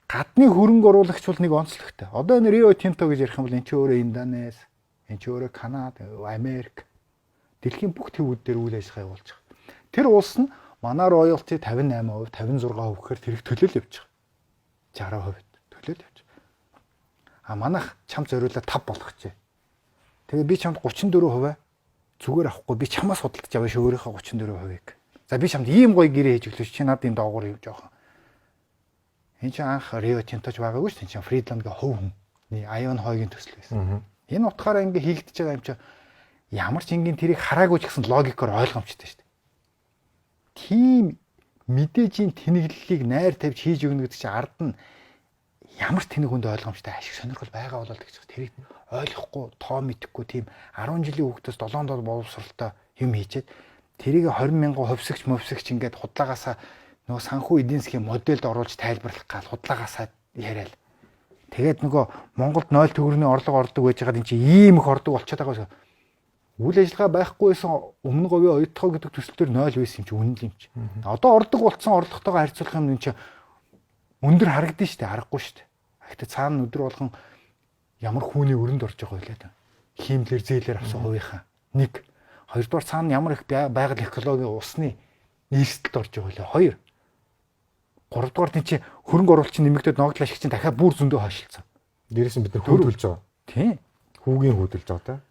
гадны хөрөнгө оруулагч бол нэг онцлогтой. Одоо энэ Rio Tinto гэж ярих юм бол энэ ч өөрөө Индонез, энэ ч өөрөө Канада, Америк, дэлхийн бүх төвүүд дээр үйл ажиллагаа явуулж байгаа. Тэр улс нь манай royalty 58%, 56% гэхээр тэрийг төлөөл явж байгаа. 60% төлөөл явж байгаа. Манайх чам зориулаад 5 болгочихъя. Тэгээ би чамд 34% зүгээр авахгүй би чамаас худалдаж аваа ш өөрийнхөө 34%-ийг. За би чамд ийм гоё гэрээ хийж өглөөч чи надад энэ доогуур юм жоохон. Энэ чинь анх Rio Tinto-ч байгаагүй ш. Энэ чинь Friedland-гийн хувь хүн. Аюун хойгийн төсөл байсан. Энэ утгаараа ингээ хийгдэж байгаа юм чи ямар ч ингийн тэрийг хараагүй ч гэсэн логикоор ойлгомжтой шүү дээ. Тийм мэдээжийн тэнэглэлийг найр тавьж хийж өгнө гэдэг чинь ард нь ямар ч тэнэг хүнд ойлгомжтой ашиг сонирхол байгаа болол гэж байна. Тэрийг ойлгохгүй, тоо мэдэхгүй тийм 10 жилийн хүүхдээс 7 дор боловсралтай юм хийчихэд тэрийг 20,000 хувьсагч мөвсөгч ингээд худлагаасаа нөгөө санхүү эдийн засгийн модельд оруулж тайлбарлах гал худлагаасаа яриад. Тэгээд нөгөө Монголд 0 төгрөгийн орлого ордог байж байгаа энэ чинь ийм их ордог болчиход байгаа. Үйл ажиллагаа байхгүй байсан өмнө говийн оюутгах гэдэг төсөл төр 0 байсан юм чи үнэн л юм чи. Одоо ордог болсон орлоготойгоо харьцуулах юм энэ чи өндөр харагдана шүү дээ, аргагүй шүү дээ. Гэхдээ цаана өдөр болгон ямар хүүний өрөнд орж байгаа байлаа да. Хиймлэр зээлэр авсан хувийнхаа. Нэг. Хоёрдугаар цаана ямар их байгаль экологийн усны нийслэлд орж байгаа байлаа. Хоёр. Гуравдугаар тийм чи хөрөнгө оруулалт чинь нэмэгдээд ногдол ашиг чинь дахиад бүр зөндөө хашилцсан. Дээрээс нь бид нар хүүдүүлж байгаа. Тийм. Хүүгийн хүүдүүлж байгаа та.